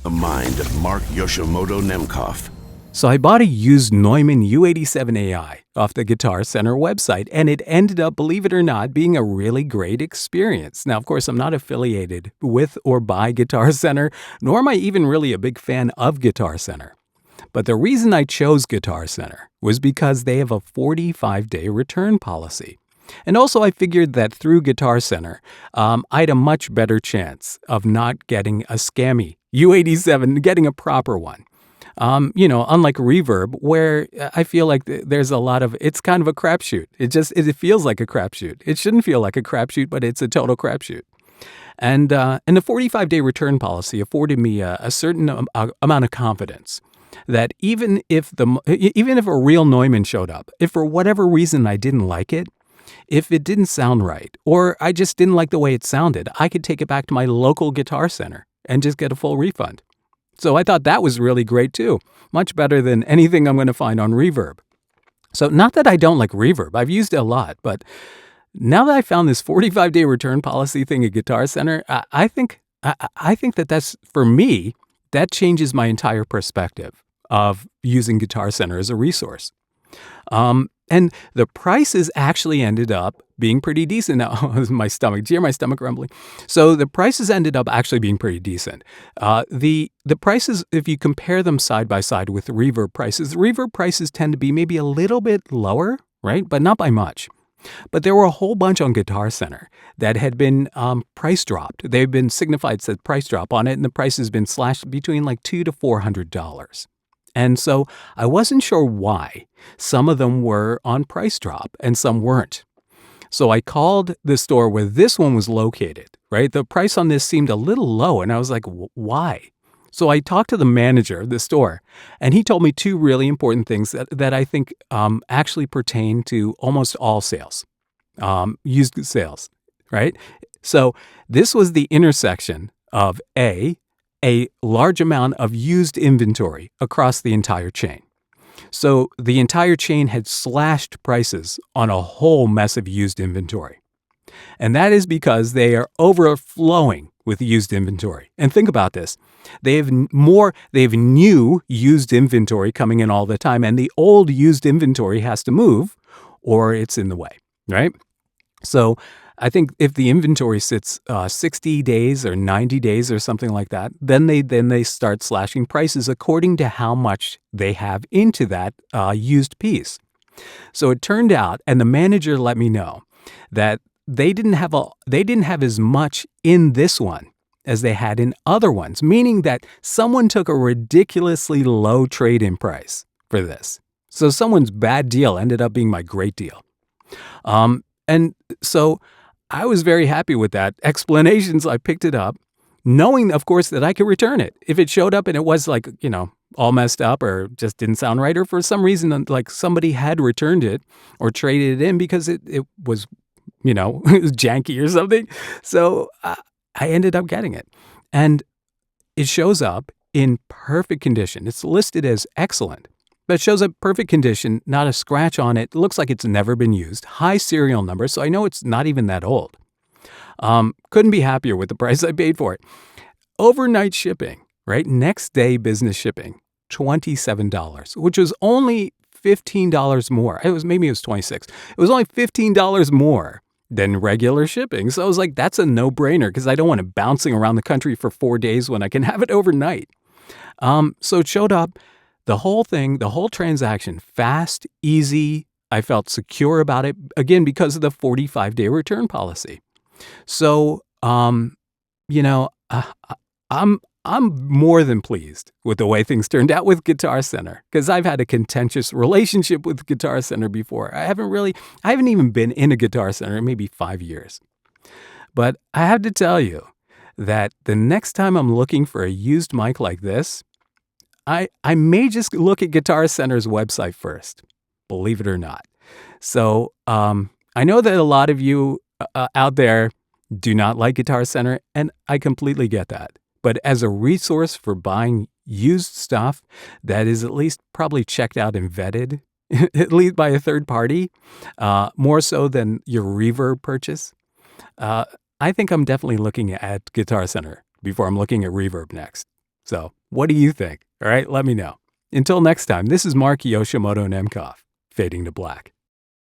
The mind of Mark Yoshimoto Nemkov. So I bought a used Neumann u87 AI off the Guitar Center website, and it ended up, believe it or not, being a really great experience. Now, of course, I'm not affiliated with or by Guitar Center, nor am I even really a big fan of Guitar Center. But the reason I chose Guitar Center was because they have a 45-day return policy. And also I figured that through Guitar Center, I had a much better chance of not getting a scammy u87, getting a proper one. Unlike Reverb, where I feel like there's a lot of, it's kind of a crapshoot. It feels like a crapshoot. It shouldn't feel like a crapshoot, but it's a total crapshoot. And the 45-day return policy afforded me a certain amount of confidence that even if a real Neumann showed up, if for whatever reason I didn't like it, if it didn't sound right, or I just didn't like the way it sounded, I could take it back to my local Guitar Center and just get a full refund. So I thought that was really great too. Much better than anything I'm going to find on Reverb. So not that I don't like Reverb. I've used it a lot, but now that I found this 45-day return policy thing at Guitar Center, I think that's, for me, that changes my entire perspective of using Guitar Center as a resource. And the prices actually ended up being pretty decent. Now, my stomach, do you hear my stomach rumbling? So the prices ended up actually being pretty decent. The prices, if you compare them side by side with the Reverb prices tend to be maybe a little bit lower, right? But not by much. But there were a whole bunch on Guitar Center that had been price dropped. They've been signified, said price drop on it, and the price has been slashed between like $200 to $400. And so I wasn't sure why some of them were on price drop and some weren't. So I called the store where this one was located, right? The price on this seemed a little low, and I was like, why? So I talked to the manager of the store, and he told me two really important things that I think actually pertain to almost all sales, used sales, right? So this was the intersection of a large amount of used inventory across the entire chain. So the entire chain had slashed prices on a whole mess of used inventory. And that is because they are overflowing with used inventory. And think about this. They have new used inventory coming in all the time, and the old used inventory has to move or it's in the way, right? So I think if the inventory sits 60 days or 90 days or something like that, then they start slashing prices according to how much they have into that used piece. So it turned out, and the manager let me know, that they didn't have as much in this one as they had in other ones, meaning that someone took a ridiculously low trade-in price for this. So someone's bad deal ended up being my great deal. And so I was very happy with that explanation, so I picked it up, knowing, of course, that I could return it. If it showed up and it was like, all messed up or just didn't sound right, or for some reason, like somebody had returned it or traded it in because it was, it was janky or something. So I ended up getting it. And it shows up in perfect condition. It's listed as excellent. But it shows up perfect condition, not a scratch on it. It looks like it's never been used. High serial number, so I know it's not even that old. Couldn't be happier with the price I paid for it. Overnight shipping, right? Next day business shipping, $27, which was only $15 more. Maybe it was $26. It was only $15 more than regular shipping. So I was like, that's a no-brainer because I don't want it bouncing around the country for 4 days when I can have it overnight. So it showed up. The whole transaction, fast, easy. I felt secure about it, again, because of the 45-day return policy. So, I'm more than pleased with the way things turned out with Guitar Center, because I've had a contentious relationship with Guitar Center before. I haven't even been in a Guitar Center in maybe 5 years. But I have to tell you that the next time I'm looking for a used mic like this, I may just look at Guitar Center's website first, believe it or not. So I know that a lot of you out there do not like Guitar Center, and I completely get that. But as a resource for buying used stuff that is at least probably checked out and vetted, at least by a third party, more so than your Reverb purchase, I think I'm definitely looking at Guitar Center before I'm looking at Reverb next. So What do you think? All right, let me know. Until next time, this is Mark Yoshimoto Nemkov, fading to black.